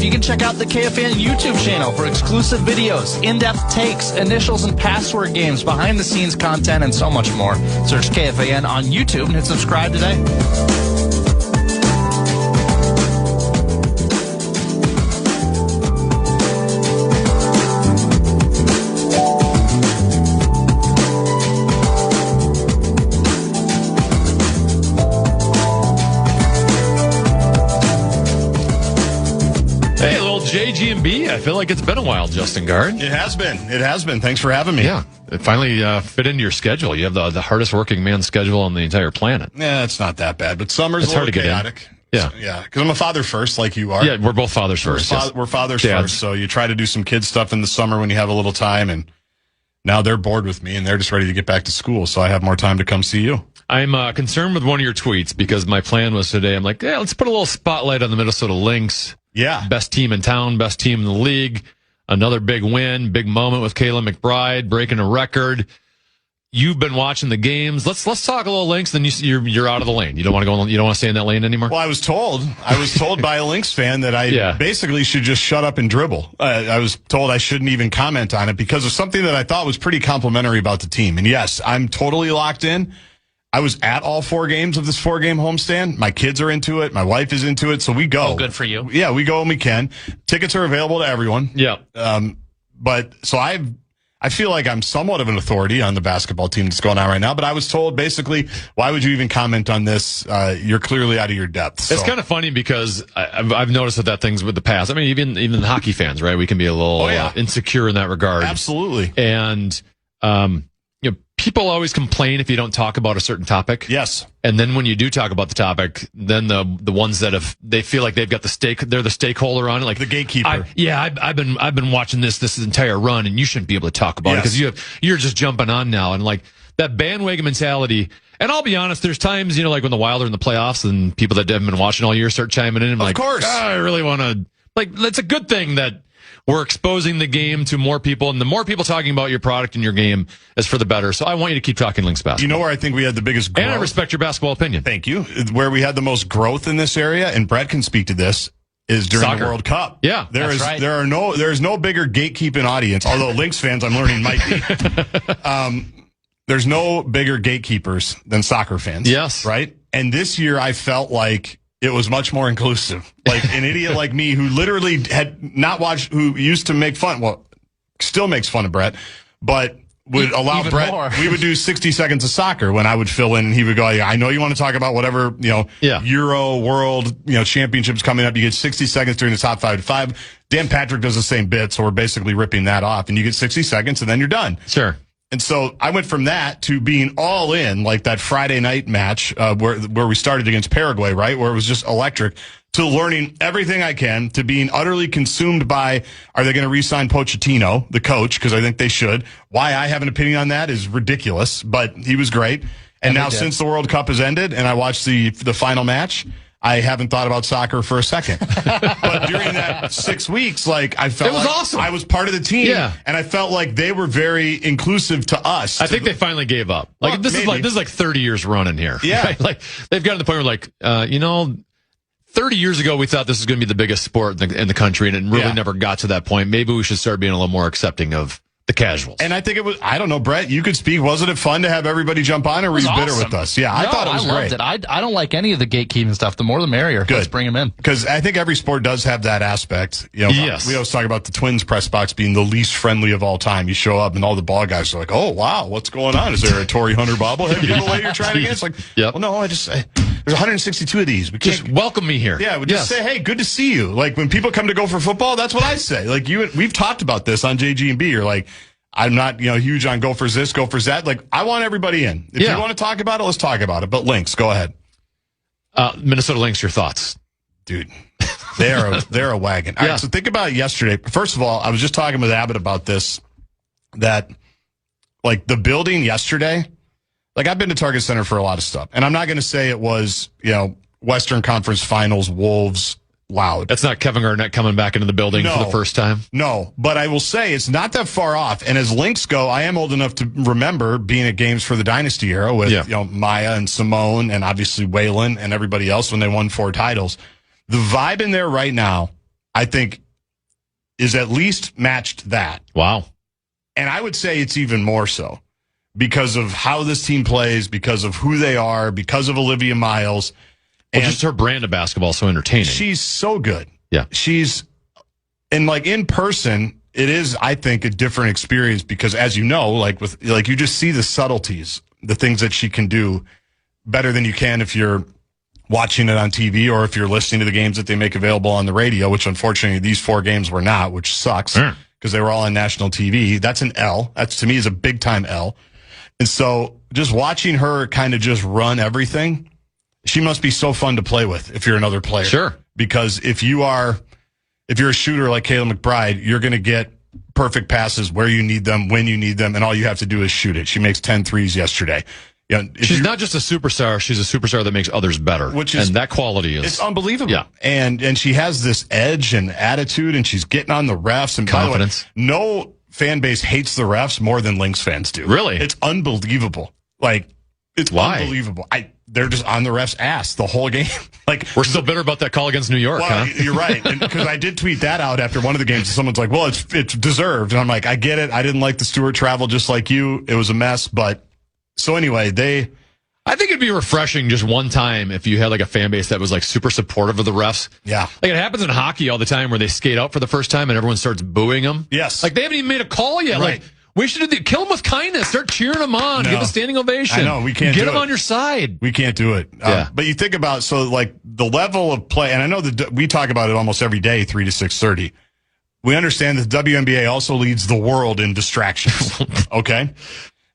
you can check out the KFAN YouTube channel for exclusive videos, in-depth takes, initials and password games, behind-the-scenes content, and so much more. Search KFAN on YouTube and hit subscribe today. JG&B, I feel like it's been a while, Justin Gaard. It has been. It has been. Thanks for having me. Yeah, it finally fit into your schedule. You have the hardest working man schedule on the entire planet. Yeah, it's not that bad, but summer's a little chaotic. Yeah. Yeah, because I'm a father first, like you are. Yeah, we're both fathers first. We're fathers first, so you try to do some kid stuff in the summer when you have a little time, and now they're bored with me, and they're just ready to get back to school, so I have more time to come see you. I'm concerned with one of your tweets because my plan was today, I'm like, yeah, let's put a little spotlight on the Minnesota Lynx. Yeah. Best team in town, best team in the league. Another big win, big moment with Kayla McBride, breaking a record. You've been watching the games. Let's talk a little Lynx. Then you're out of the lane. You don't want to go. You don't want to stay in that lane anymore. Well, I was told by a Lynx fan that I basically should just shut up and dribble. I was told I shouldn't even comment on it because of something that I thought was pretty complimentary about the team. And yes, I'm totally locked in. I was at all 4 games of this 4-game homestand. My kids are into it. My wife is into it. So we go. Oh, good for you. Yeah, we go when we can. Tickets are available to everyone. Yeah. But so I feel like I'm somewhat of an authority on the basketball team that's going on right now. But I was told basically, why would you even comment on this? You're clearly out of your depth. So. It's kind of funny because I've noticed that things with the past. I mean, even hockey fans, right? We can be a little insecure in that regard. Absolutely. And people always complain if you don't talk about a certain topic. Yes. And then when you do talk about the topic, then the ones that they feel like they've got they're the stakeholder on it, like the gatekeeper. I've been watching this entire run, and you shouldn't be able to talk about it because you're just jumping on now, and like that bandwagon mentality. And I'll be honest, there's times like when the Wild are in the playoffs, and people that haven't been watching all year start chiming in. And of course, I really want to That's a good thing that we're exposing the game to more people, and the more people talking about your product and your game is for the better. So I want you to keep talking Lynx basketball. You know where I think we had the biggest growth? And I respect your basketball opinion. Thank you. Where we had the most growth in this area, and Brett can speak to this, is during the World Cup. Yeah, there's no bigger gatekeeping audience, although Lynx fans I'm learning might be. There's no bigger gatekeepers than soccer fans. Yes. Right? And this year I felt like it was much more inclusive. Like an idiot like me who literally had not watched, who used to make fun, well, still makes fun of Brett, but would allow even Brett, more. we would do 60 seconds of soccer when I would fill in and he would go, I know you want to talk about whatever, Euro, World, championships coming up. You get 60 seconds during the top 5 to 5. Dan Patrick does the same bit, so we're basically ripping that off, and you get 60 seconds and then you're done. Sure. And so I went from that to being all in, like that Friday night match where we started against Paraguay, right, where it was just electric, to learning everything I can, to being utterly consumed by, are they going to re-sign Pochettino, the coach, because I think they should. Why I have an opinion on that is ridiculous, but he was great. And now since the World Cup has ended and I watched the final match, I haven't thought about soccer for a second. But during that 6 weeks, I felt it was awesome. I was part of the team, and I felt like they were very inclusive to us. I think they finally gave up. This is like 30 years running here. Yeah. Right? Like they've gotten to the point where 30 years ago we thought this was going to be the biggest sport in the country, and it really never got to that point. Maybe we should start being a little more accepting of the casuals. And I think it was, I don't know, Brett, you could speak. Wasn't it fun to have everybody jump on, or were you bitter with us? Yeah, I thought it was great. I loved it. I don't like any of the gatekeeping stuff. The more the merrier. Good. Let's bring them in. Because I think every sport does have that aspect. Yes. We always talk about the Twins press box being the least friendly of all time. You show up and all the ball guys are like, oh, wow, what's going on? Is there a Torrey Hunter bobblehead giveaway you're trying to get? It's like, well, no, there's 162 of these. We just welcome me here. Yeah, we just say, hey, good to see you. Like when people come to go for football, that's what I say. Like we've talked about this on JG&B. You're like, I'm not, huge on Gophers this, Gophers that. Like, I want everybody in. If you want to talk about it, let's talk about it. But Lynx, go ahead. Minnesota Lynx, your thoughts? Dude, they're a wagon. All right, so think about yesterday. First of all, I was just talking with Abbott about this, that, the building yesterday, I've been to Target Center for a lot of stuff. And I'm not going to say it was, Western Conference Finals, Wolves, loud. That's not Kevin Garnett coming back into the building for the first time. No, but I will say it's not that far off. And as Lynx go, I am old enough to remember being at games for the Dynasty era with Maya and Simone and obviously Waylon and everybody else when they won 4 titles. The vibe in there right now, I think, is at least matched that. Wow. And I would say it's even more so because of how this team plays, because of who they are, because of Olivia Miles. Well, just her brand of basketball is so entertaining. She's so good. Yeah. And like in person, it is, I think, a different experience because, as you know, like you just see the subtleties, the things that she can do better than you can if you're watching it on TV or if you're listening to the games that they make available on the radio, which unfortunately these 4 games were not, which sucks because they were all on national TV. That's an L. That's, to me, is a big time L. And so just watching her kind of just run everything, she must be so fun to play with if you're another player. Sure. Because if you're a shooter like Kayla McBride, you're going to get perfect passes where you need them, when you need them, and all you have to do is shoot it. She makes 10 threes yesterday. Yeah, she's not just a superstar; she's a superstar that makes others better. And that quality is unbelievable. Yeah, and she has this edge and attitude, and she's getting on the refs and confidence. By the way, no fan base hates the refs more than Lynx fans do. Really, it's unbelievable. Like it's unbelievable. They're just on the refs' ass the whole game. Like we're still bitter about that call against New York. Well, you're right, because I did tweet that out after one of the games. And someone's like, "Well, it's deserved," and I'm like, "I get it. I didn't like the Stewart travel, just like you. It was a mess." But so anyway, I think it'd be refreshing just one time if you had like a fan base that was like super supportive of the refs. Yeah. Like it happens in hockey all the time where they skate out for the first time and everyone starts booing them. Yes. Like they haven't even made a call yet. Right. Like we should kill them with kindness. Start cheering them on. No. Give a standing ovation. I know, we can't get do them it. on your side. We can't do it. Yeah. But you think about, so like the level of play, and I know that we talk about it almost every day, 3 to 6:30. We understand that the WNBA also leads the world in distractions. Okay?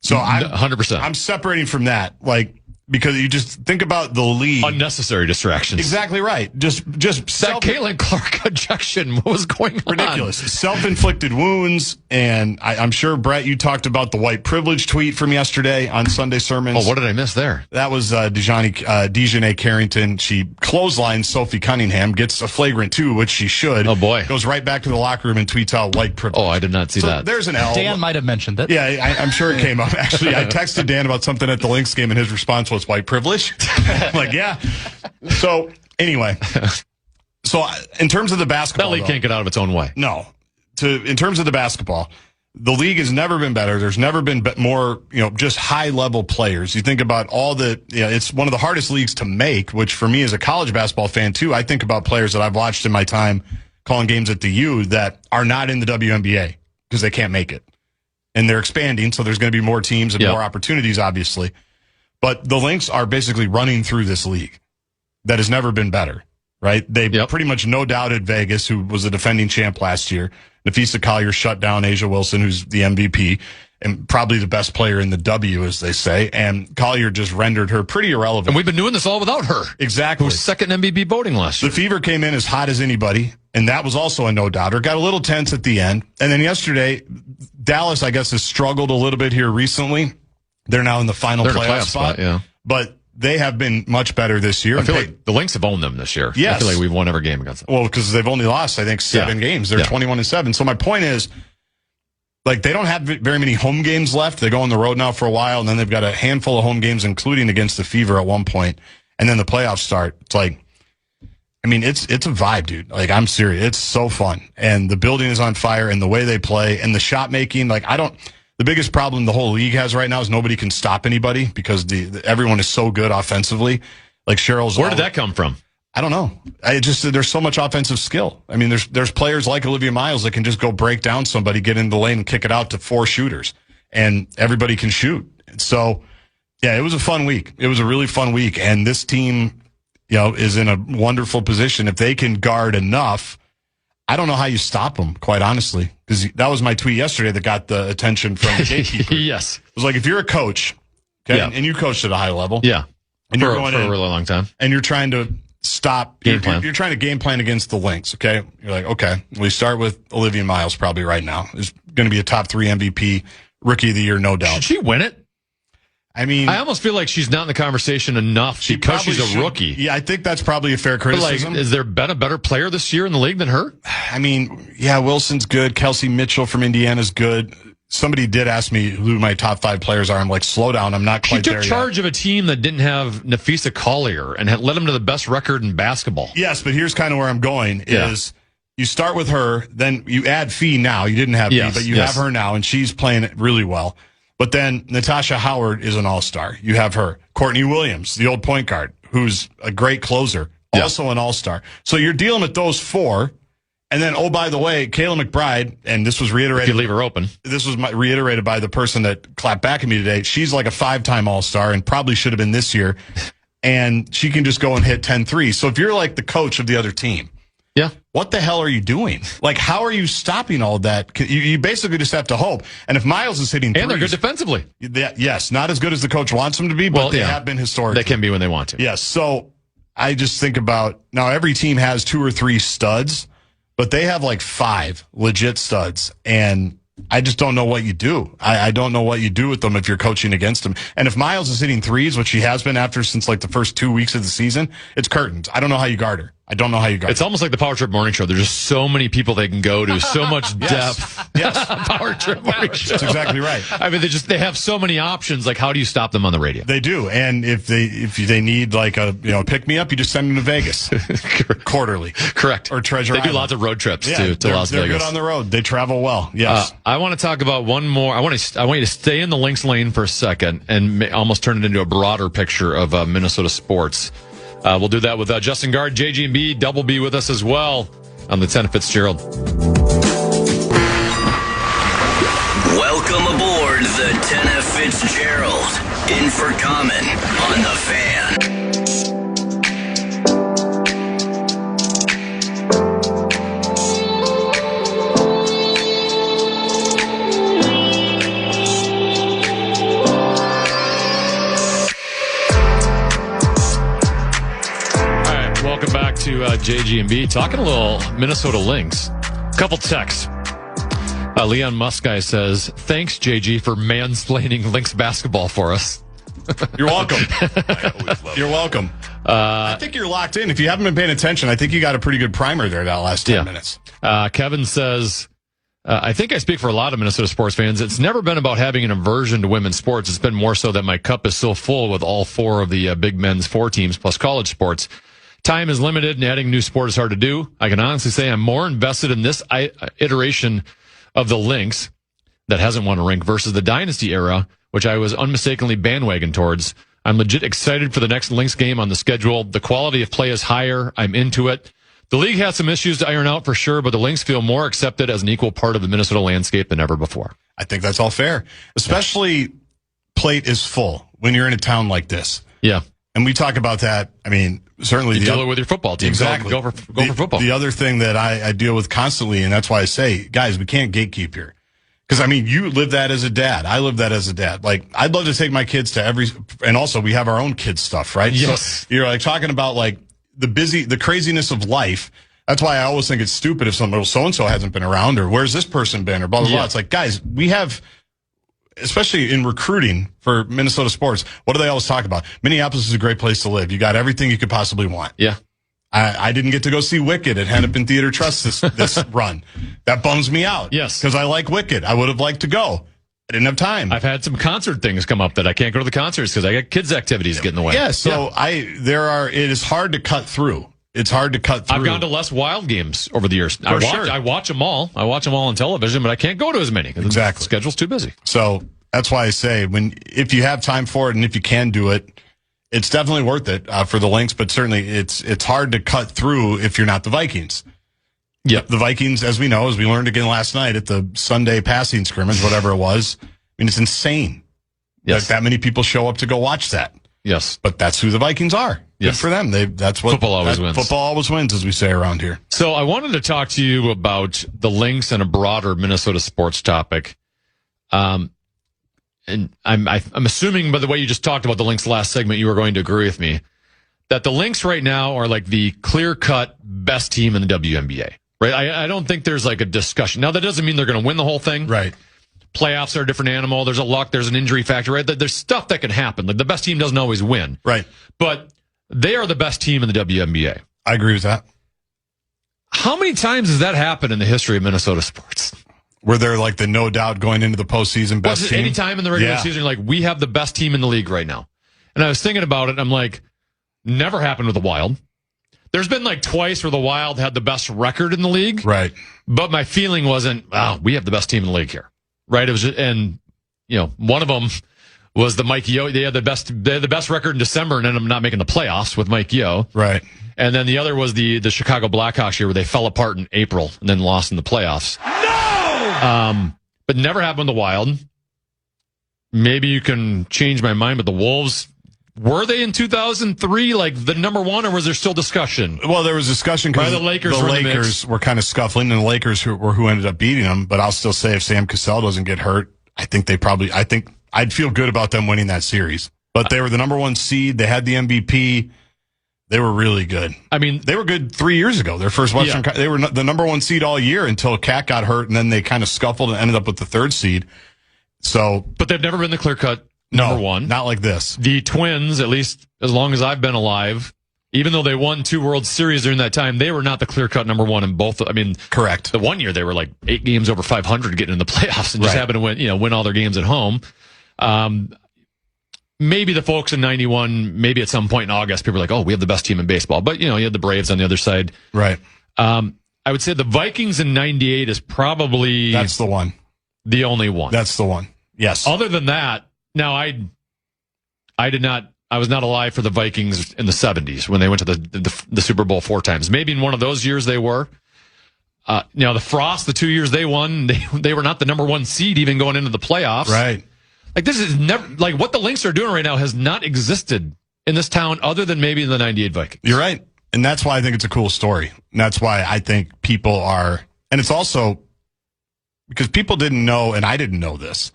So 100%. I'm separating from that. Like, because you just think about the league. Unnecessary distractions. Exactly right. Just that Caitlin Clark ejection. What was going on? Ridiculous. Self-inflicted wounds. And I'm sure, Brett, you talked about the white privilege tweet from yesterday on Sunday Sermons. Oh, what did I miss there? That was Dejanay Carrington. She clotheslines Sophie Cunningham, gets a flagrant 2, which she should. Oh, boy. Goes right back to the locker room and tweets out white privilege. Oh, I did not see that. There's an L. Dan might have mentioned it. Yeah, I'm sure it came up. Actually, I texted Dan about something at the Lynx game, and his response was white privilege. I'm like, yeah. So, anyway. So, in terms of the basketball. That league can't get out of its own way. No. In terms of the basketball, the league has never been better. There's never been more, just high-level players. You think about it's one of the hardest leagues to make, which for me as a college basketball fan, too, I think about players that I've watched in my time calling games at the U that are not in the WNBA because they can't make it. And they're expanding, so there's going to be more teams and more opportunities, obviously. But the Lynx are basically running through this league that has never been better, right? They pretty much no-doubted Vegas, who was the defending champ last year. Nafisa Collier shut down Asia Wilson, who's the MVP, and probably the best player in the W, as they say. And Collier just rendered her pretty irrelevant. And we've been doing this all without her. Exactly. Who was second MVP voting last year. The Fever came in as hot as anybody, and that was also a no-doubter. Got a little tense at the end. And then yesterday, Dallas, I guess, has struggled a little bit here recently. They're now in the final playoff spot. Yeah. But they have been much better this year. I feel like the Lynx have owned them this year. Yes. I feel like we've won every game against them. Well, because they've only lost, I think, 7 games. They're 21-7. So my point is, like, they don't have very many home games left. They go on the road now for a while, and then they've got a handful of home games, including against the Fever at one point. And then the playoffs start. It's like, I mean, it's a vibe, dude. Like, I'm serious. It's so fun. And the building is on fire, and the way they play, and the shot making, like, the biggest problem the whole league has right now is nobody can stop anybody because everyone is so good offensively. Like Cheryl's. Where did that come from? I don't know. There's so much offensive skill. I mean, there's players like Olivia Miles that can just go break down somebody, get in the lane, and kick it out to 4 shooters, and everybody can shoot. So, yeah, it was a fun week. It was a really fun week, and this team, is in a wonderful position if they can guard enough. I don't know how you stop them, quite honestly, because that was my tweet yesterday that got the attention from the gatekeeper. Yes. It was like, if you're a coach, okay, and you coached at a high level. Yeah. And you're going for a really long time. And you're trying to stop. You're trying to game plan against the Lynx, okay? You're like, okay, we start with Olivia Miles probably right now. Is going to be a top 3 MVP, Rookie of the Year, no doubt. Should she win it? I mean, I almost feel like she's not in the conversation enough because she's a rookie. Yeah, I think that's probably a fair criticism. But has there been a better player this year in the league than her? I mean, yeah, Wilson's good. Kelsey Mitchell from Indiana's good. Somebody did ask me who my top 5 players are. I'm like, slow down. I'm not quite there yet. She took charge of a team that didn't have Nafisa Collier and had led them to the best record in basketball. Yes, but here's kind of where I'm going is you start with her, then you add Fee now. You didn't have Fee, but you have her now, and she's playing it really well. But then Natasha Howard is an all-star. You have her. Courtney Williams, the old point guard, who's a great closer, also an all-star. So you're dealing with those four. And then, oh, by the way, Kayla McBride, and this was reiterated. If you leave her open. This was reiterated by the person that clapped back at me today. She's like a 5-time all-star and probably should have been this year. And she can just go and hit 10 threes. So if you're like the coach of the other team, what the hell are you doing? Like, how are you stopping all that? You basically just have to hope. And if Miles is hitting threes. And they're good defensively. Yes, not as good as the coach wants them to be, but they have been historically. They can be when they want to. Yes. So I just think about, now every team has 2 or 3 studs, but they have like 5 legit studs. And I just don't know what you do. I don't know what you do with them if you're coaching against them. And if Miles is hitting threes, which he has been since like the first 2 weeks of the season, it's curtains. I don't know how you guard her. I don't know how you guard her. It's almost like the Power Trip Morning Show. There's just so many people they can go to, so much depth. Yes. Power Trip Morning Show. That's exactly right. I mean, they have so many options. Like, how do you stop them on the radio? They do. And if they need like a pick me up, you just send them to Vegas quarterly. Correct. Or Treasure Island. They do lots of road trips to Las Vegas. They're good on the road. They travel well. Yes. I want to talk about one more. I want you to stay in the Lynx lane for a second and almost turn it into a broader picture of Minnesota sports. We'll do that with Justin Gaard, JG&B, Double B with us as well on the Tennafitzgerald. Welcome aboard the Tennafitzgerald. In for comment on the Fan. Welcome back to JG&B. Talking a little Minnesota Lynx. Couple texts. Leon Muskeye says, thanks, JG, for mansplaining Lynx basketball for us. You're welcome. You're welcome. I think you're locked in. If you haven't been paying attention, I think you got a pretty good primer there that last 10 minutes. Kevin says, I think I speak for a lot of Minnesota sports fans. It's never been about having an aversion to women's sports. It's been more so that my cup is so full with all 4 of the big men's 4 teams plus college sports. Time is limited and adding new sport is hard to do. I can honestly say I'm more invested in this iteration of the Lynx that hasn't won a rink versus the Dynasty era, which I was unmistakably bandwagon towards. I'm legit excited for the next Lynx game on the schedule. The quality of play is higher. I'm into it. The league has some issues to iron out for sure, but the Lynx feel more accepted as an equal part of the Minnesota landscape than ever before. I think that's all fair. Especially plate is full when you're in a town like this. Yeah. And we talk about that. I mean, certainly you deal it with your football team. Exactly. Go for football. The other thing that I deal with constantly, and that's why I say, guys, we can't gatekeep here. Because, I mean, you live that as a dad. I live that as a dad. Like, I'd love to take my kids to and also we have our own kids stuff, right? Yes. So you're like talking about like the craziness of life. That's why I always think it's stupid if so-and-so hasn't been around or where's this person been or blah, blah, blah. It's like, guys, we have, especially in recruiting for Minnesota sports, what do they always talk about? Minneapolis is a great place to live. You got everything you could possibly want. Yeah. I didn't get to go see Wicked at Hennepin Theater Trust this run. That bums me out. Yes. Because I like Wicked. I would have liked to go. I didn't have time. I've had some concert things come up that I can't go to the concerts because I got kids' activities getting in the way. Yeah, so it is hard to cut through. It's hard to cut through. I've gone to less Wild games over the years. Sure. I watch them all. I watch them all on television, but I can't go to as many. Exactly. The schedule's too busy. So that's why I say if you have time for it and if you can do it, it's definitely worth it for the Lynx, but certainly it's hard to cut through if you're not the Vikings. Yeah. The Vikings, as we know, as we learned again last night at the Sunday passing scrimmage, whatever it was, I mean, it's insane that many people show up to go watch that. Yes. But that's who the Vikings are. Yes. Good for them. That's what football always wins. Football always wins, as we say around here. So I wanted to talk to you about the Lynx and a broader Minnesota sports topic. And I'm assuming by the way you just talked about the Lynx last segment, you were going to agree with me that the Lynx right now are like the clear-cut best team in the WNBA. Right? I don't think there's like a discussion. Now that doesn't mean they're going to win the whole thing. Right. Playoffs are a different animal. There's a luck. There's an injury factor. Right? There's stuff that can happen. Like the best team doesn't always win. Right. But they are the best team in the WNBA. I agree with that. How many times has that happened in the history of Minnesota sports? Were there like the no doubt going into the postseason best team? Any time in the regular season, like we have the best team in the league right now. And I was thinking about it. And I'm like, never happened with the Wild. There's been like twice where the Wild had the best record in the league. Right. But my feeling wasn't, we have the best team in the league here. Right. It was just, and, one of them was the Mike Yeo. They had the best record in December and ended up not making the playoffs with Mike Yeo. Right. And then the other was the Chicago Blackhawks year where they fell apart in April and then lost in the playoffs. No! But never happened with the Wild. Maybe you can change my mind, but the Wolves, were they in 2003 like the number one, or was there still discussion? Well, there was discussion because the Lakers were kind of scuffling, and the Lakers who ended up beating them. But I'll still say if Sam Cassell doesn't get hurt, I think I'd feel good about them winning that series. But they were the number one seed. They had the MVP. They were really good. I mean, they were good 3 years ago. Their first Western, they were the number one seed all year until Cat got hurt, and then they kind of scuffled and ended up with the third seed. So, but they've never been the clear-cut number one. Not like this. The Twins, at least as long as I've been alive, even though they won 2 World Series during that time, they were not the clear-cut number one in both. I mean, correct. The one year they were like 8 games over 500 getting in the playoffs and just happened to win all their games at home. Maybe the folks in 91, maybe at some point in August, people were like, oh, we have the best team in baseball. But, you had the Braves on the other side. Right. I would say the Vikings in 98 is probably... That's the one. The only one. That's the one. Yes. Other than that, now I was not alive for the Vikings in the 70s when they went to the Super Bowl 4 times. Maybe in one of those years they were. The Frost, the 2 years they won, they were not the number one seed even going into the playoffs. Right. Like this is never like what the Lynx are doing right now has not existed in this town other than maybe in the 98 Vikings. You're right. And that's why I think it's a cool story. And that's why I think people are, and it's also because people didn't know, and I didn't know this,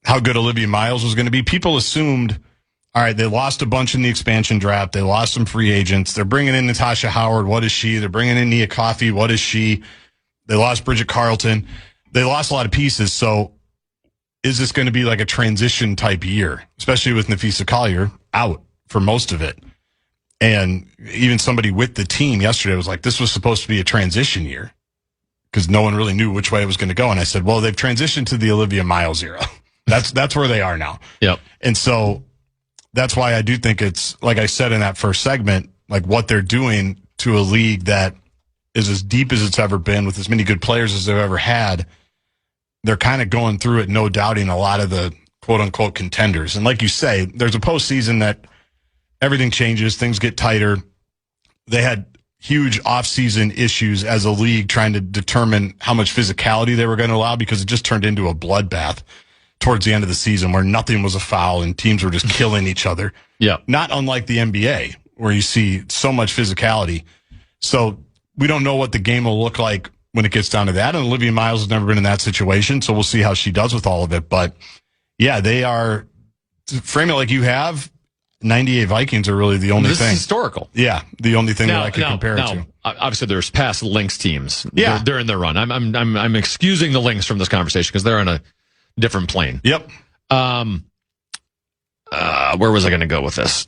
how good Olivia Miles was going to be. People assumed, all right, they lost a bunch in the expansion draft. They lost some free agents. They're bringing in Natasha Howard. What is she? They're bringing in Nia Coffey. What is she? They lost Bridget Carlton. They lost a lot of pieces. So is this going to be like a transition type year, especially with Nafisa Collier out for most of it? And even somebody with the team yesterday was like, this was supposed to be a transition year because no one really knew which way it was going to go. And I said, well, they've transitioned to the Olivia Miles era. That's where they are now. Yep. And so that's why I do think it's, like I said in that first segment, like what they're doing to a league that is as deep as it's ever been with as many good players as they've ever had. They're kind of going through it, no doubting a lot of the quote-unquote contenders. And like you say, there's a postseason that everything changes, things get tighter. They had huge off-season issues as a league trying to determine how much physicality they were going to allow because it just turned into a bloodbath towards the end of the season where nothing was a foul and teams were just killing each other. Yeah. Not unlike the NBA where you see so much physicality. So we don't know what the game will look like when it gets down to that. And Olivia Miles has never been in that situation, so we'll see how she does with all of it. But, yeah, they are, to frame it like you have, 98 Vikings are really the only thing. This is historical. Yeah, the only thing that I can compare it to. Obviously, there's past Lynx teams. Yeah. They're in their run. I'm excusing the Lynx from this conversation because they're on a different plane. Yep. Where was I going to go with this?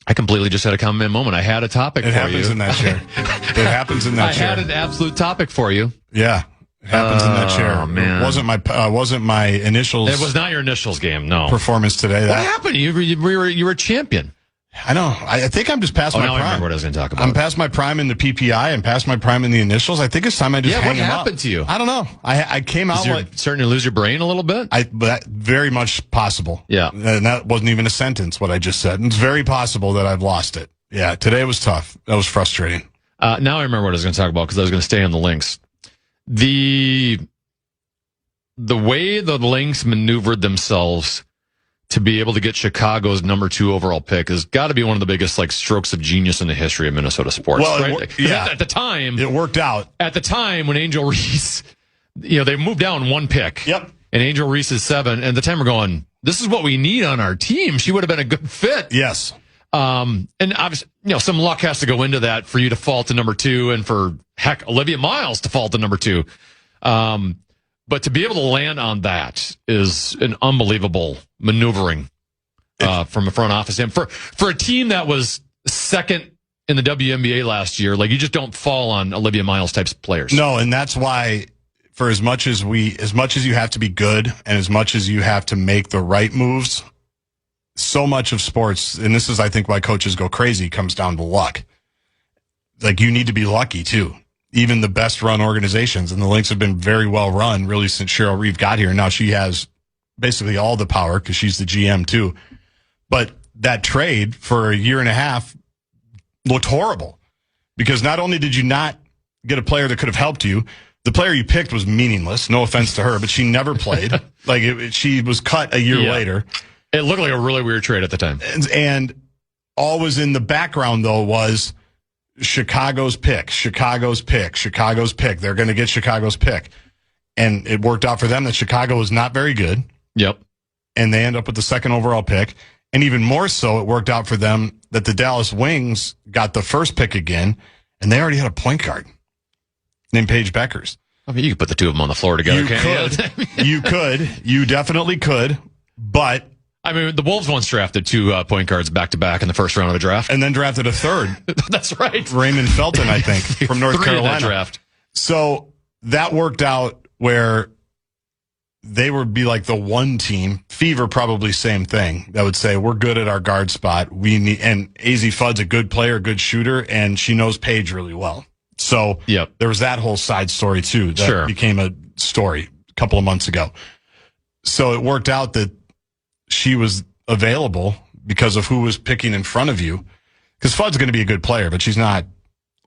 I completely just had a comment moment. I had a topic for you. It happens in that chair. It happens in that chair. I had an absolute topic for you. Yeah. It happens in that chair. Oh, man. It wasn't my initials. It was not your initials game, no. Performance today. What happened? You were a champion. I know. I think I'm just past my prime. I remember what I was going to talk about. I'm past my prime in the PPI. I'm past my prime in the initials. I think it's time I just hang them up. What happened to you? I don't know. I came out starting to lose your brain a little bit? But very much possible. Yeah. And that wasn't even a sentence, what I just said. It's very possible that I've lost it. Yeah. Today was tough. That was frustrating. Now I remember what I was going to talk about because I was going to stay on the Lynx. The way the Lynx maneuvered themselves to be able to get Chicago's number 2 overall pick has got to be one of the biggest strokes of genius in the history of Minnesota sports. Well, right? At the time, it worked out. At the time when Angel Reese, they moved down 1 pick. Yep. And Angel Reese is 7. And at the time we're going, this is what we need on our team. She would have been a good fit. Yes. And obviously, some luck has to go into that for you to fall to number 2 and for Olivia Miles to fall to number 2. But to be able to land on that is an unbelievable maneuvering from a front office. And for a team that was second in the WNBA last year, you just don't fall on Olivia Miles types of players. No, and that's why for as much as you have to be good and as much as you have to make the right moves, so much of sports, and this is, I think, why coaches go crazy, comes down to luck. Like, you need to be lucky, too. Even the best-run organizations, and the Lynx have been very well run, really, since Cheryl Reeve got here. Now she has basically all the power because she's the GM, too. But that trade for a year and a half looked horrible because not only did you not get a player that could have helped you, the player you picked was meaningless. No offense to her, but she never played. She was cut a year later. It looked like a really weird trade at the time. And all was in the background, though, was Chicago's pick. They're going to get Chicago's pick. And it worked out for them that Chicago was not very good. Yep. And they end up with the second overall pick. And even more so, it worked out for them that the Dallas Wings got the first pick again, and they already had a point guard named Paige Beckers. I mean, you could put the two of them on the floor together, can't you? You could. You definitely could. But I mean, the Wolves once drafted two point guards back-to-back in the first round of a draft. And then drafted a third. That's right. Raymond Felton, I think, from North Carolina. In that draft. So that worked out where they would be like the one team. Fever, probably same thing. That would say, we're good at our guard spot. And AZ Fudd's a good player, good shooter, and she knows Paige really well. So there was that whole side story, too, that became a story a couple of months ago. So it worked out that she was available because of who was picking in front of you. Because Fudd's going to be a good player, but she's not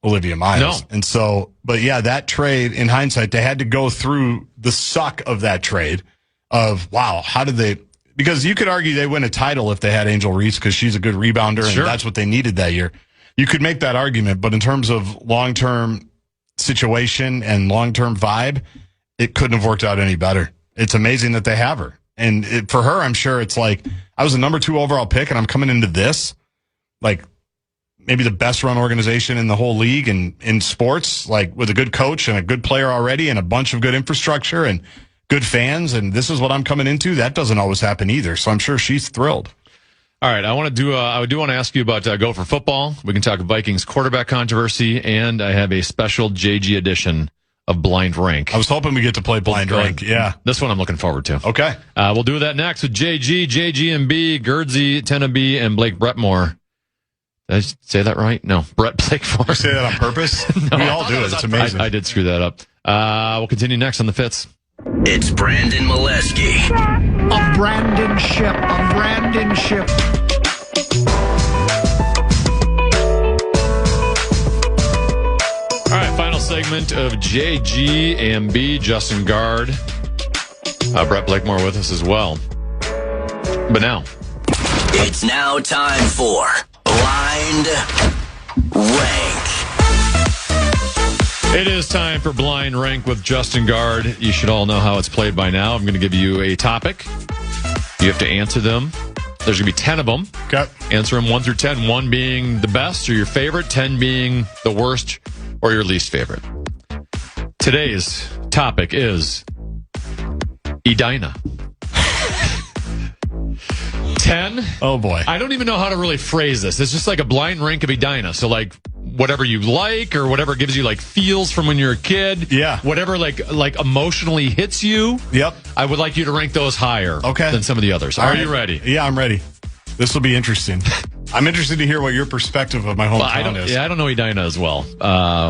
Olivia Miles. No. And so, but yeah, that trade, in hindsight, they had to go through the suck of that trade of, wow, how did they, because you could argue they win a title if they had Angel Reese because she's a good rebounder and that's what they needed that year. You could make that argument, but in terms of long-term situation and long-term vibe, it couldn't have worked out any better. It's amazing that they have her. And for her, I'm sure it's like, I was the number 2 overall pick, and I'm coming into this, like, maybe the best-run organization in the whole league and in sports, like, with a good coach and a good player already and a bunch of good infrastructure and good fans, and this is what I'm coming into. That doesn't always happen either, so I'm sure she's thrilled. All right, I do want to ask you about Gopher football. We can talk Vikings quarterback controversy, and I have a special JG edition of Blind Rank. I was hoping we get to play Blind Rank. Yeah. This one I'm looking forward to. Okay. We'll do that next with JG&B, Gaardsy, Tennafitzgerald, and Blake Brettmore. Did I say that right? No. Brett Blakemore. Did you say that on purpose? No, we all do it. It's amazing. I did screw that up. We'll continue next on the Fitz. It's Brandon Molesky. A Brandon ship. A Brandon ship. All right, final segment of JG&B, Justin Guard. Brett Blakemore with us as well. But now. It's now time for Blind Rank. It is time for Blind Rank with Justin Guard. You should all know how it's played by now. I'm going to give you a topic. You have to answer them. There's going to be 10 of them. Okay. Answer them 1 through 10. 1 being the best or your favorite, 10 being the worst or your least favorite. Today's topic is Edina. 10. Oh, boy. I don't even know how to really phrase this. It's just like a blind rank of Edina. So, like, whatever you like or whatever gives you, like, feels from when you're a kid. Yeah. Whatever, like emotionally hits you. Yep. I would like you to rank those higher than some of the others. Are you ready? Yeah, I'm ready. This will be interesting. I'm interested to hear what your perspective of my hometown is. Yeah, I don't know Edina as well.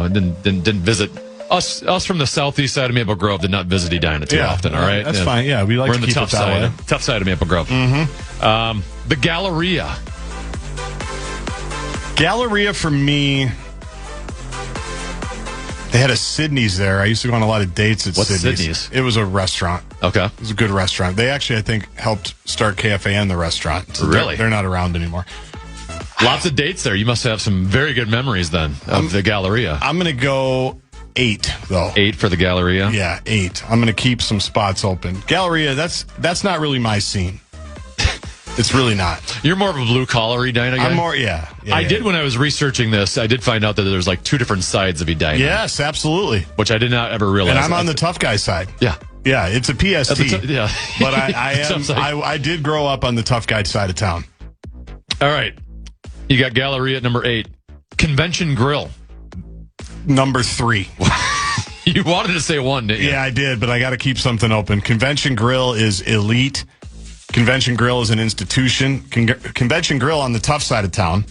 Didn't visit. Us from the southeast side of Maple Grove did not visit Edina too often, all right? That's fine. Yeah, we like to keep it that way. Tough side of Maple Grove. Mm-hmm. The Galleria. Galleria for me, they had a Sydney's there. I used to go on a lot of dates at Sydney's. It was a restaurant. Okay. It was a good restaurant. They actually, I think, helped start KFAN, the restaurant. So really? They're not around anymore. Lots of dates there. You must have some very good memories then of the Galleria. I'm going to go 8, though. 8 for the Galleria? Yeah, 8. I'm going to keep some spots open. Galleria, that's not really my scene. It's really not. You're more of a blue-collar Edina guy? I'm more, yeah. I did when I was researching this. I did find out that there's like 2 different sides of Edina. Yes, absolutely. Which I did not ever realize. And I'm on the tough guy side. Yeah. Yeah, it's a PST. Yeah. But I did grow up on the tough guy side of town. All right. You got Galleria at number 8. Convention Grill. Number 3. You wanted to say 1, didn't you? Yeah, I did, but I got to keep something open. Convention Grill is elite. Convention Grill is an institution. Convention Grill on the tough side of town.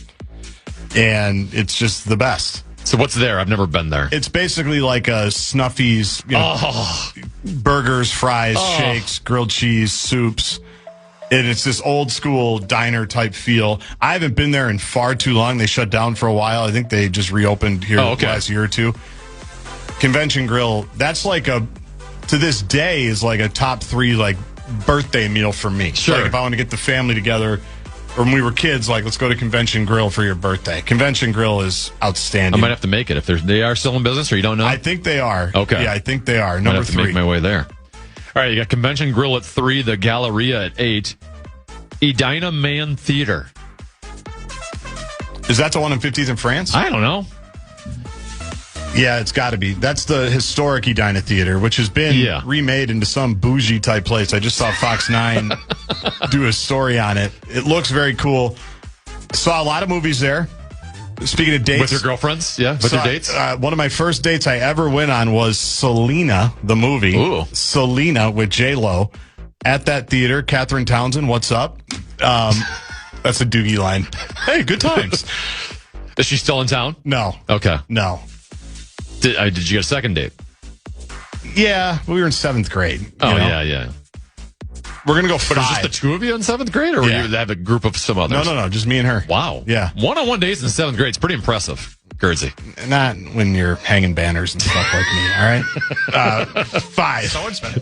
And it's just the best. So what's there? I've never been there. It's basically like a Snuffy's, burgers, fries, shakes, grilled cheese, soups. And it's this old school diner type feel. I haven't been there in far too long. They shut down for a while. I think they just reopened here last year or two. Convention Grill, that's like to this day is like a top 3 like birthday meal for me. Sure. Like if I want to get the family together, or when we were kids, like let's go to Convention Grill for your birthday. Convention Grill is outstanding. I might have to make it if they are still in business, or you don't know. I think they are. Okay. Yeah, I think they are. I Number have to 3. make my way there. All right, you got Convention Grill at 3, the Galleria at 8, Edina Man Theater. Is that the one in 50th in France? I don't know. Yeah, it's got to be. That's the historic Edina Theater, which has been remade into some bougie type place. I just saw Fox 9 do a story on it. It looks very cool. Saw a lot of movies there. Speaking of dates. With your girlfriends? Yeah, with your dates? One of my first dates I ever went on was Selena, the movie. Ooh. Selena with J-Lo. At that theater, Catherine Townsend, what's up? That's a Doogie line. Hey, good times. Is she still in town? No. Okay. No. Did you get a second date? Yeah, we were in 7th grade. Oh, yeah. We're going to go 5. But is just the two of you in 7th grade, or were you have a group of some others? No, just me and her. Wow. Yeah. One-on-one dates in 7th grade is pretty impressive, Gaardsy. Not when you're hanging banners and stuff like me, all right? 5. So it's been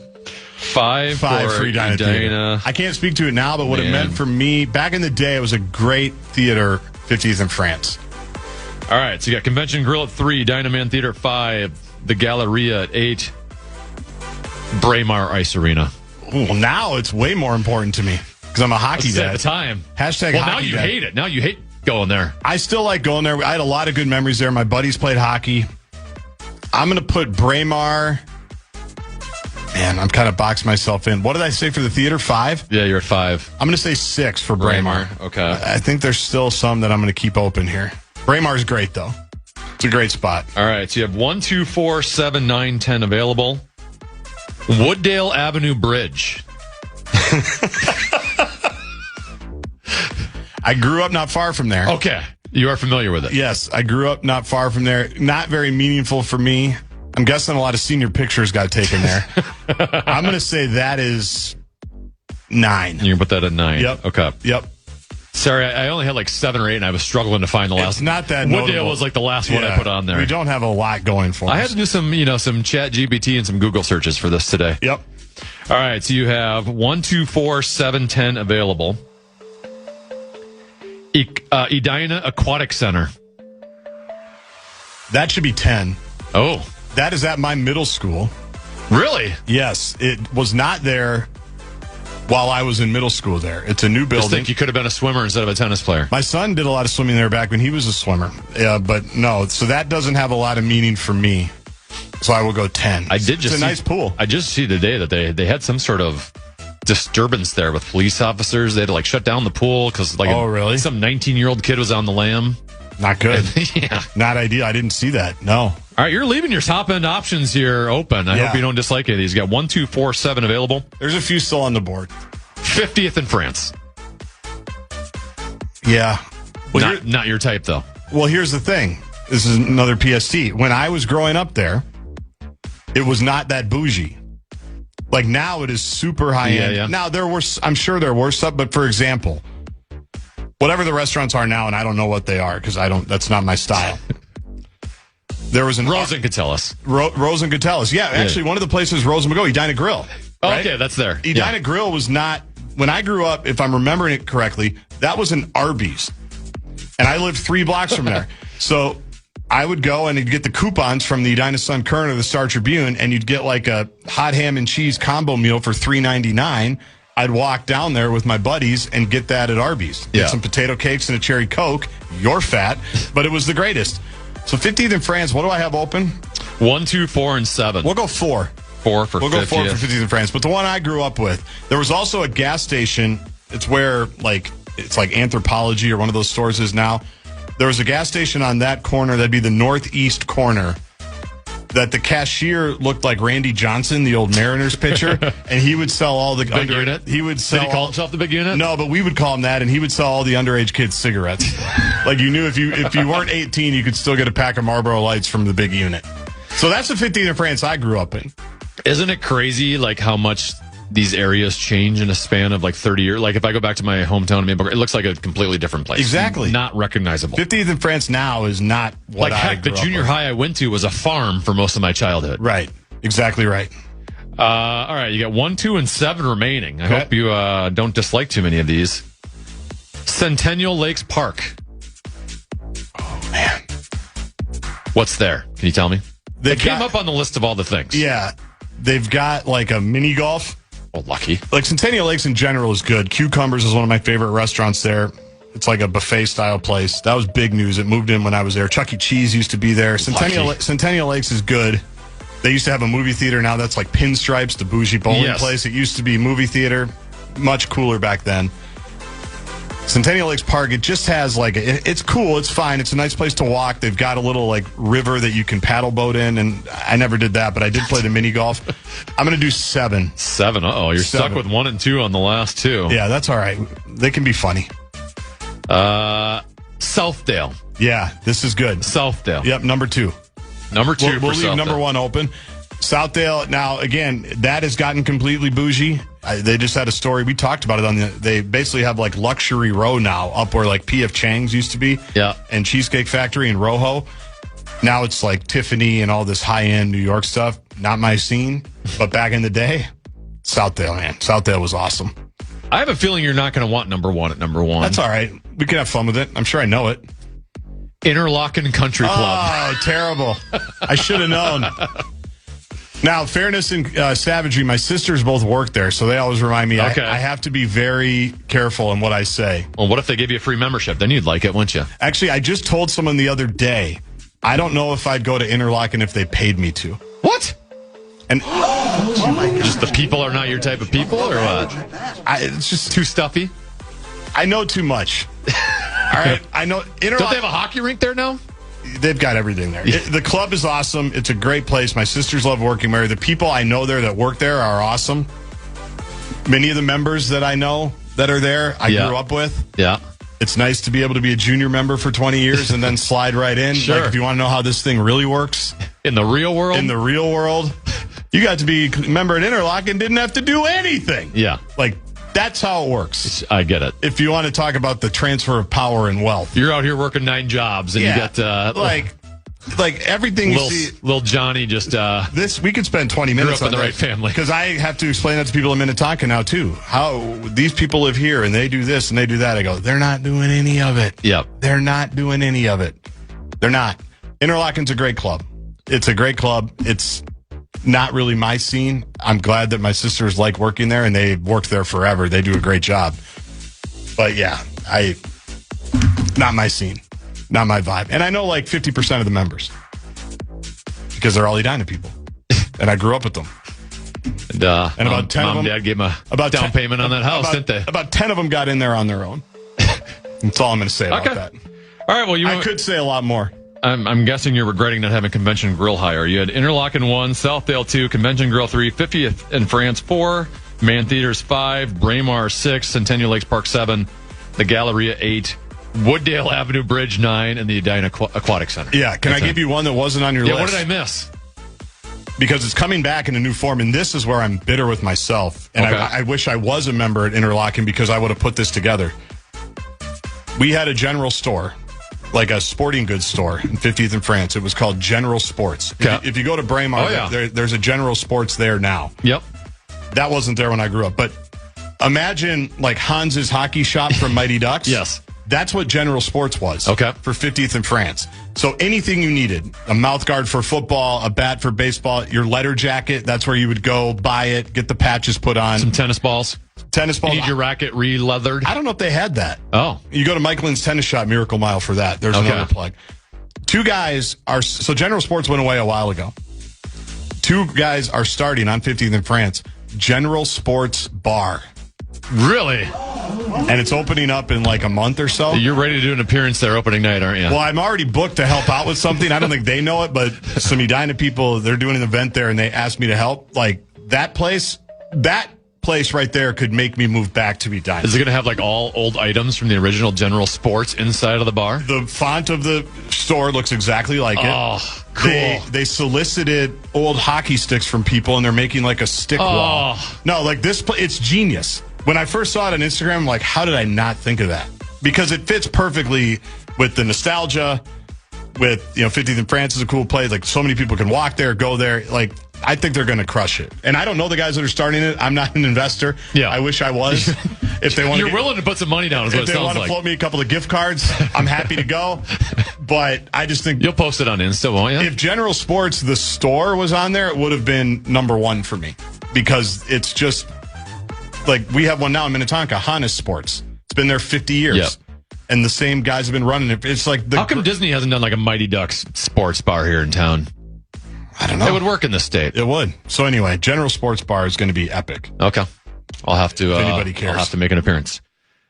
5 for Edina Theater. I can't speak to it now, but what it meant for me, back in the day, it was a great theater, 50th in France. All right, so you got Convention Grill at 3, Edina Man Theater at 5, the Galleria at 8, Braemar Ice Arena. Well, now it's way more important to me because I'm a hockey dad. At the time. Hashtag well, hockey now you dad. hate it. Now you hate going there. I still like going there. I had a lot of good memories there. My buddies played hockey. I'm going to put Braemar. Man, I'm kind of boxing myself in. What did I say for the theater? 5? Yeah, you're at 5. I'm going to say 6 for Braemar. Okay. I think there's still some that I'm going to keep open here. Braemar's great, though. It's a great spot. All right, so you have 1, 2, 4, 7, 9, 10 available. Wooddale Avenue Bridge. I grew up not far from there. Okay. You are familiar with it. Yes, I grew up not far from there. Not very meaningful for me. I'm guessing a lot of senior pictures got taken there. I'm going to say that is 9. You can put that at 9. Yep. Okay. Yep. Sorry, I only had like 7 or 8, and I was struggling to find the last. It's not that Wooddale notable. was like the last one I put on there. We don't have a lot going for us. I had to do some Chat GPT and some Google searches for this today. Yep. All right, so you have 1, 2, 4, 7, 10 available. Edina Aquatic Center. That should be 10. Oh, That is at my middle school. really? Yes, it was not there while I was in middle school there. It's a new building. Just think you could have been a swimmer instead of a tennis player. My son did a lot of swimming there back when he was a swimmer. But no, so that doesn't have a lot of meaning for me. So I will go 10. It's a nice pool. I just see today that they had some sort of disturbance there with police officers. They had to like shut down the pool because really? Some 19-year-old kid was on the lam. Not good. Yeah. Not ideal. I didn't see that. No. All right, you're leaving your top end options here open. I hope you don't dislike any of these. You got 1, 2, 4, 7 available. There's a few still on the board. 50th in France. Yeah. Well, Not your type though. Well, here's the thing. This is another PST. When I was growing up there, it was not that bougie. Like now it is super high end. Yeah. Now I'm sure there were some, but for example, whatever the restaurants are now, and I don't know what they are because that's not my style. There was Rosen could tell us. Rosen could tell us. Yeah, actually, one of the places Rosen would go, Edina Grill. Right? Okay, that's there. Edina Grill was not, when I grew up, if I'm remembering it correctly, that was an Arby's. And I lived 3 blocks from there. So I would go and you'd get the coupons from the Edina Sun-Current or the Star Tribune, and you'd get like a hot ham and cheese combo meal for $3.99. I'd walk down there with my buddies and get that at Arby's. Get some potato cakes and a cherry Coke. You're fat, but it was the greatest. So 50th in France, what do I have open? 1, 2, 4, and 7. We'll go 4. 4 for 50th. We'll go 4 for 50th in France. But the one I grew up with, there was also a gas station. It's where, it's like Anthropology or one of those stores is now. There was a gas station on that corner. That'd be the northeast corner. that the cashier looked like Randy Johnson, the old Mariners pitcher, and he would sell all the big unit. He would sell. Did he call himself the big unit? No, but we would call him that, and he would sell all the underage kids cigarettes. Like you knew if you weren't 18, you could still get a pack of Marlboro Lights from the big unit. So that's the 50th in France I grew up in. Isn't it crazy, like how much these areas change in a span of like 30 years? Like if I go back to my hometown in Maple, it looks like a completely different place. Exactly. Not recognizable. 50th in France now is not what like heck, the junior high I went to was a farm for most of my childhood. Right. Exactly right. All right. You got 1, 2, and 7 remaining. I hope you don't dislike too many of these. Centennial Lakes Park. Oh, man. What's there? Can you tell me? It came up on the list of all the things. Yeah. They've got like a mini golf. Oh, lucky. Like Centennial Lakes in general is good. Cucumbers is one of my favorite restaurants there. It's like a buffet style place. That was big news. It moved in when I was there. Chuck E. Cheese used to be there. Centennial Lakes is good. They used to have a movie theater. Now that's like Pinstripes, the bougie bowling place. It used to be movie theater. Much cooler back then. Centennial Lakes Park, it just has like, it's cool, it's fine, it's a nice place to walk. They've got a little like river that you can paddle boat in, and I never did that, but I did play the mini golf. I'm going to do 7. 7, uh-oh, you're 7. Stuck with 1 and 2 on the last 2. Yeah, that's all right. They can be funny. Southdale. Yeah, this is good. Southdale. Yep, number 2. Number 2 we'll for leave Southdale. number 1 open. Southdale, now, again, that has gotten completely bougie. They just had a story. We talked about it they basically have like Luxury Row now up where like P.F. Chang's used to be. Yeah. And Cheesecake Factory and Rojo. Now it's like Tiffany and all this high-end New York stuff. Not my scene. But back in the day, Southdale, man. Southdale was awesome. I have a feeling you're not going to want number 1 at number 1. That's all right. We can have fun with it. I'm sure I know it. Interlochen Country Club. Oh, terrible. I should have known. Now, fairness and savagery, my sisters both work there, so they always remind me I have to be very careful in what I say. Well, what if they gave you a free membership? Then you'd like it, wouldn't you? Actually, I just told someone the other day, I don't know if I'd go to Interlochen if they paid me to. What? And just the people are not your type of people, or what? It's just too stuffy. I know too much. All right, I know. Don't they have a hockey rink there now? They've got everything there. The club is awesome. It's a great place. My sisters love working there. The people I know there that work there are awesome. Many of the members that I know that are there, I grew up with. Yeah. It's nice to be able to be a junior member for 20 years and then slide right in. Sure. Like if you want to know how this thing really works. In the real world? In the real world. You got to be a member at Interlochen and didn't have to do anything. Yeah. Like, that's how it works. I get it. If you want to talk about the transfer of power and wealth. You're out here working 9 jobs and you get like everything you see. Little Johnny just this we could spend 20 minutes grew up on in the right family. Because I have to explain that to people in Minnetonka now too. How these people live here and they do this and they do that. I go, they're not doing any of it. Yep. They're not doing any of it. They're not. Interlochen's a great club. It's a great club. It's not really my scene. I'm glad that my sisters like working there and they've worked there forever. They do a great job. But yeah, not my scene. Not my vibe. And I know like 50% of the members because they're all Edina people. And I grew up with them. And about 10 Mom of them, and Dad gave them a down payment on that house, didn't they? About 10 of them got in there on their own. That's all I'm going to say about that. All right, well, I could say a lot more. I'm guessing you're regretting not having Convention Grill higher. You had Interlochen 1, Southdale 2, Convention Grill 3, 50th in France 4, Man Theaters 5, Braemar 6, Centennial Lakes Park 7, the Galleria 8, Wooddale Avenue Bridge 9, and the Edina Aquatic Center. Yeah, can I give you one that wasn't on your list? Yeah, what did I miss? Because it's coming back in a new form, and this is where I'm bitter with myself. And I wish I was a member at Interlochen because I would have put this together. We had a general store, like a sporting goods store in 50th in France. It was called General Sports. Yeah. If you go to Braemar, there's a General Sports there now. Yep. That wasn't there when I grew up. But imagine like Hans's Hockey Shop from Mighty Ducks. Yes. That's what General Sports was. Okay. For 50th in France. So anything you needed, a mouth guard for football, a bat for baseball, your letter jacket, that's where you would go buy it, get the patches put on. Some tennis balls. Tennis balls. You need your racket re-leathered. I don't know if they had that. Oh. You go to Mike Lynn's Tennis Shop, Miracle Mile for that. There's another plug. Two guys are, so General Sports went away a while ago. Two guys are starting on 50th in France. General Sports Bar. Really? and it's opening up in like a month or so. You're ready to do an appearance there opening night, aren't you? Well, I'm already booked to help out with something. I don't think they know it, but some Edina people, they're doing an event there, and they asked me to help. Like, that place right there could make me move back to Edina. Is it going to have like all old items from the original General Sports inside of the bar? The font of the store looks exactly like it. Oh, cool. They solicited old hockey sticks from people, and they're making like a stick wall. No, like this, it's genius. When I first saw it on Instagram, I'm like, how did I not think of that? Because it fits perfectly with the nostalgia, with, 50th and France is a cool place. Like, so many people can walk there, go there. Like, I think they're going to crush it. And I don't know the guys that are starting it. I'm not an investor. Yeah. I wish I was. If they want, you're willing to put some money down, is what it sounds like. If they want to float me a couple of gift cards, I'm happy to go. But I just think you'll post it on Insta, won't you? If General Sports, the store, was on there, it would have been number one for me, because it's just like, we have one now in Minnetonka, Hannes Sports. It's been there 50 years. Yep. And the same guys have been running it. It's like how come Disney hasn't done like a Mighty Ducks sports bar here in town? I don't know. It would work in this state. It would. So anyway, General Sports Bar is going to be epic. Okay. I'll have to, if anybody cares. I'll have to make an appearance.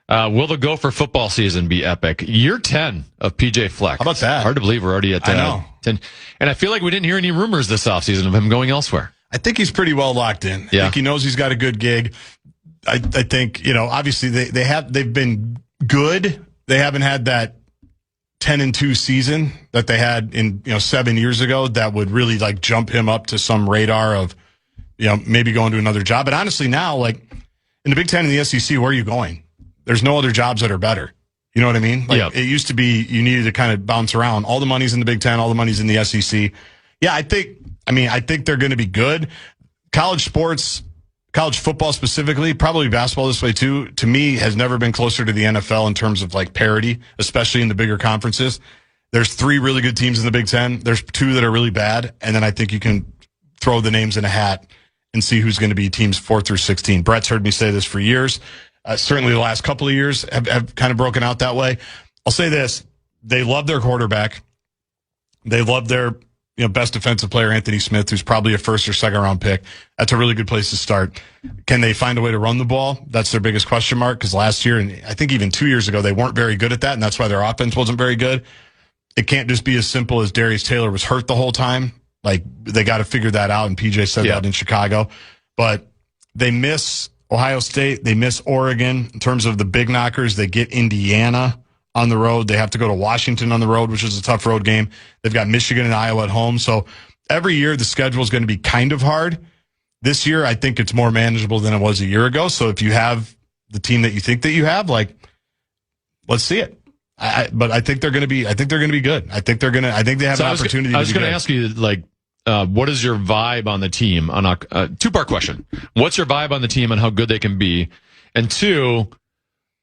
Will the Gopher football season be epic? Year 10 of PJ Fleck. How about that? Hard to believe we're already at 10. And I feel like we didn't hear any rumors this offseason of him going elsewhere. I think he's pretty well locked in. Yeah. I think he knows he's got a good gig. I think, obviously they've been good. They haven't had that 10-2 season that they had in 7 years ago that would really like jump him up to some radar of maybe going to another job. But honestly, now, like, in the Big Ten and the SEC, where are you going? There's no other jobs that are better. You know what I mean? Like, It used to be you needed to kind of bounce around. All the money's in the Big Ten, all the money's in the SEC. Yeah, I think they're going to be good. College sports, college football specifically, probably basketball this way too, to me has never been closer to the NFL in terms of like parity, especially in the bigger conferences. There's 3 really good teams in the Big Ten. There's 2 that are really bad. And then I think you can throw the names in a hat and see who's going to be teams 4 through 16. Brett's heard me say this for years. Certainly the last couple of years have kind of broken out that way. I'll say this. They love their quarterback. They love their best defensive player, Anthony Smith, who's probably a first or second round pick. That's a really good place to start. Can they find a way to run the ball? That's their biggest question mark, because last year, and I think even 2 years ago, they weren't very good at that, and that's why their offense wasn't very good. It can't just be as simple as Darius Taylor was hurt the whole time. Like, they got to figure that out, and PJ said that in Chicago. But they miss Ohio State. They miss Oregon. In terms of the big knockers, they get Indiana on the road. They have to go to Washington on the road, which is a tough road game. They've got Michigan and Iowa at home. So every year the schedule is going to be kind of hard. This year, I think it's more manageable than it was a year ago. So if you have the team that you think that you have, like, let's see it. But I think they're going to be. I think they're going to be good. I think they have an opportunity. I was going to ask you, like, what is your vibe on the team? On a 2-part question. What's your vibe on the team and how good they can be? And 2,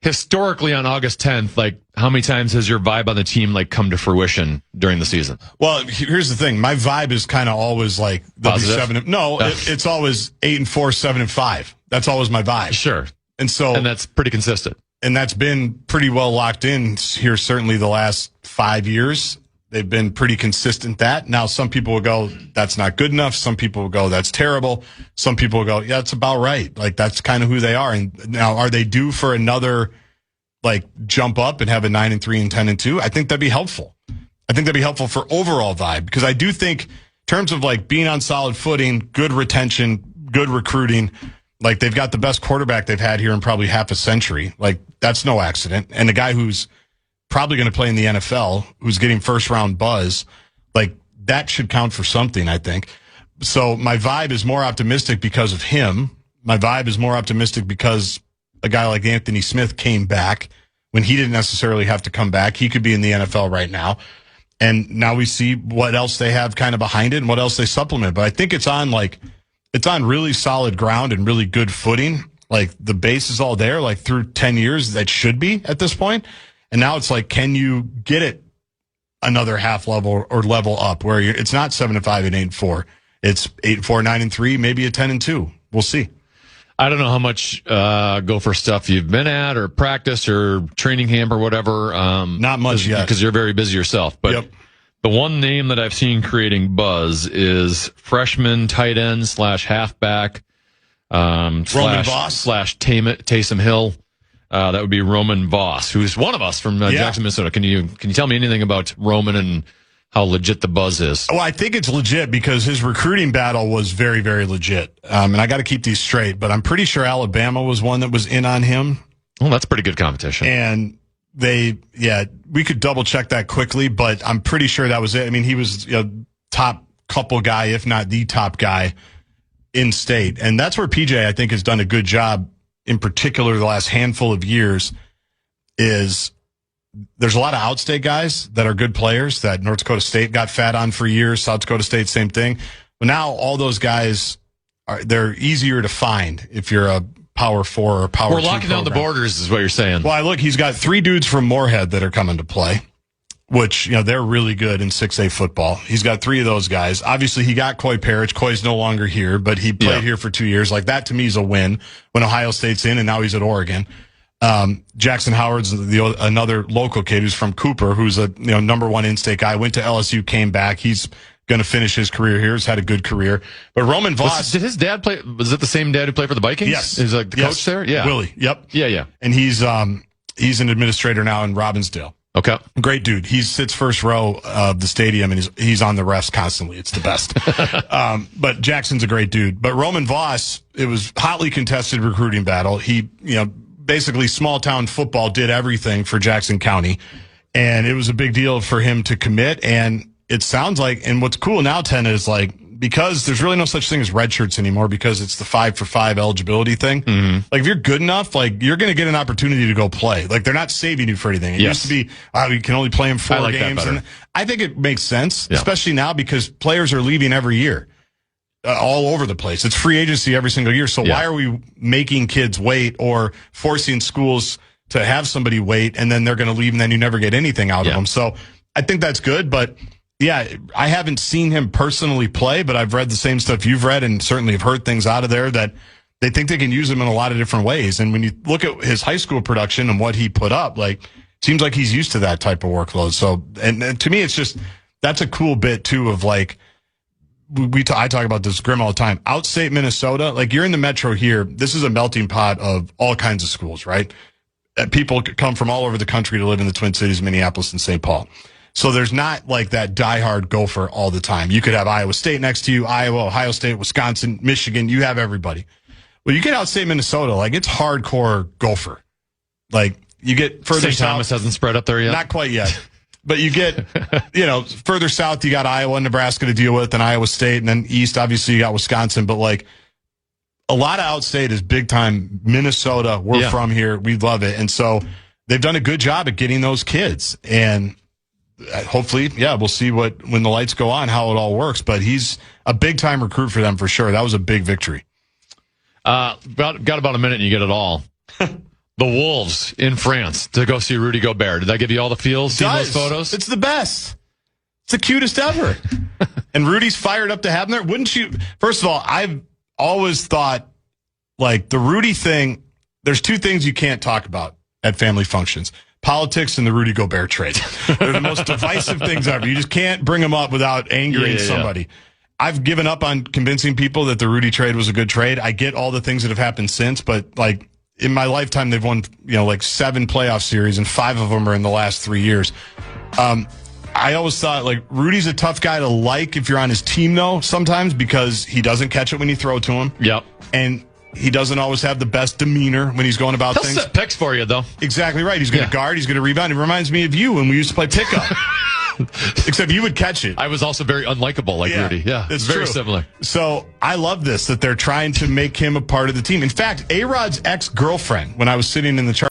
historically on August 10th, like, how many times has your vibe on the team like come to fruition during the season? Well, here's the thing. My vibe is kind of always like positive. It's always 8-4, 7-5. That's always my vibe. Sure. And that's pretty consistent. And that's been pretty well locked in here. Certainly the last 5 years, they've been pretty consistent. That now some people will go, that's not good enough. Some people will go, that's terrible. Some people will go, yeah, that's about right. Like, that's kind of who they are. And now, are they due for another like jump up and have a 9-3 and 10-2? I think that'd be helpful. I think that'd be helpful for overall vibe, because I do think in terms of like being on solid footing, good retention, good recruiting, like, they've got the best quarterback they've had here in probably half a century. Like, that's no accident. And the guy who's probably going to play in the NFL, who's getting first-round buzz, like, that should count for something, I think. So my vibe is more optimistic because of him. My vibe is more optimistic because a guy like Anthony Smith came back when he didn't necessarily have to come back. He could be in the NFL right now. And now we see what else they have kind of behind it and what else they supplement. But I think it's on really solid ground and really good footing. Like, the base is all there, like, through 10 years that should be at this point. And now it's like, can you get it another half level or level up where it's not 7-5 and 8-4. It's 8-4, 9-3, maybe a 10-2. We'll see. I don't know how much Gopher stuff you've been at or practice or training camp or whatever. Not much yet, because you're very busy yourself. But the one name that I've seen creating buzz is freshman tight end / halfback / Taysom Hill. That would be Roman Voss, who's one of us from Jackson, Minnesota. Can you tell me anything about Roman and how legit the buzz is? Well, I think it's legit because his recruiting battle was very, very legit. And I got to keep these straight, but I'm pretty sure Alabama was one that was in on him. Well, that's pretty good competition. And we could double check that quickly, but I'm pretty sure that was it. I mean, he was top couple guy, if not the top guy in state. And that's where PJ, I think, has done a good job, in particular the last handful of years, is there's a lot of outstate guys that are good players that North Dakota State got fat on for years. South Dakota State, same thing. But now all those guys, they're easier to find if you're a Power 4 or Power 2 We're locking down the borders is what you're saying. Well, look, he's got 3 dudes from Moorhead that are coming to play, which, they're really good in 6A football. He's got 3 of those guys. Obviously, he got Coy Parrish. Coy's no longer here, but he played here for 2 years. Like, that to me is a win when Ohio State's in, and now he's at Oregon. Jackson Howard's another local kid who's from Cooper, who's a number 1 in-state guy. Went to LSU, came back. He's going to finish his career here. He's had a good career. But Roman Voss, did his dad play? Was it the same dad who played for the Vikings? Yes, is like the coach there. Yeah, Willie. Yep. Yeah. And he's an administrator now in Robbinsdale. Okay. Great dude. He sits first row of the stadium, and he's on the refs constantly. It's the best. But Jackson's a great dude. But Roman Voss, it was hotly contested recruiting battle. He, basically small town football did everything for Jackson County, and it was a big deal for him to commit. And it sounds like, and what's cool now, Tenna, is like, because there's really no such thing as red shirts anymore because it's the 5-for-5 eligibility thing. Mm-hmm. Like, if you're good enough, like, you're going to get an opportunity to go play. Like, they're not saving you for anything. It used to be, you can only play them 4 games. And I think it makes sense, especially now because players are leaving every year. All over the place. It's free agency every single year. So why are we making kids wait or forcing schools to have somebody wait and then they're going to leave and then you never get anything out of them? So I think that's good. But I haven't seen him personally play, but I've read the same stuff you've read and certainly have heard things out of there that they think they can use him in a lot of different ways. And when you look at his high school production and what he put up, like, seems like he's used to that type of workload. So, and to me, it's just, that's a cool bit too of like, I talk about this Grim all the time. Outstate Minnesota, like, you're in the metro here. This is a melting pot of all kinds of schools, right? People come from all over the country to live in the Twin Cities, Minneapolis, and St. Paul. So there's not like that diehard Gopher all the time. You could have Iowa State next to you, Iowa, Ohio State, Wisconsin, Michigan. You have everybody. Well, you get outstate Minnesota, like, it's hardcore Gopher. Like, you get further St. south. Thomas hasn't spread up there yet? Not quite yet. But you get, further south, you got Iowa and Nebraska to deal with, and Iowa State, and then east, obviously, you got Wisconsin. But, like, a lot of outstate is big time Minnesota. We're from here. We love it. And so they've done a good job at getting those kids. And hopefully, we'll see when the lights go on, how it all works. But he's a big time recruit for them for sure. That was a big victory. Got about a minute and you get it all. The Wolves in France to go see Rudy Gobert. Did that give you all the feels? Seeing those photos? It's the best. It's the cutest ever. And Rudy's fired up to have him there. Wouldn't you? First of all, I've always thought, like, the Rudy thing, there's 2 things you can't talk about at family functions: politics and the Rudy Gobert trade. They're the most divisive things ever. You just can't bring them up without angering somebody. I've given up on convincing people that the Rudy trade was a good trade. I get all the things that have happened since, but, like, in my lifetime, they've won, like 7 playoff series, and 5 of them are in the last 3 years. I always thought, like, Rudy's a tough guy to like if you're on his team, though, sometimes, because he doesn't catch it when you throw to him. Yep. And he doesn't always have the best demeanor when he's going about things. He'll set picks for you, though. Exactly right. He's going to guard. He's going to rebound. It reminds me of you when we used to play pickup. Except you would catch it. I was also very unlikable like Rudy. Yeah, it's very similar. So I love this, that they're trying to make him a part of the team. In fact, A-Rod's ex-girlfriend, when I was sitting in the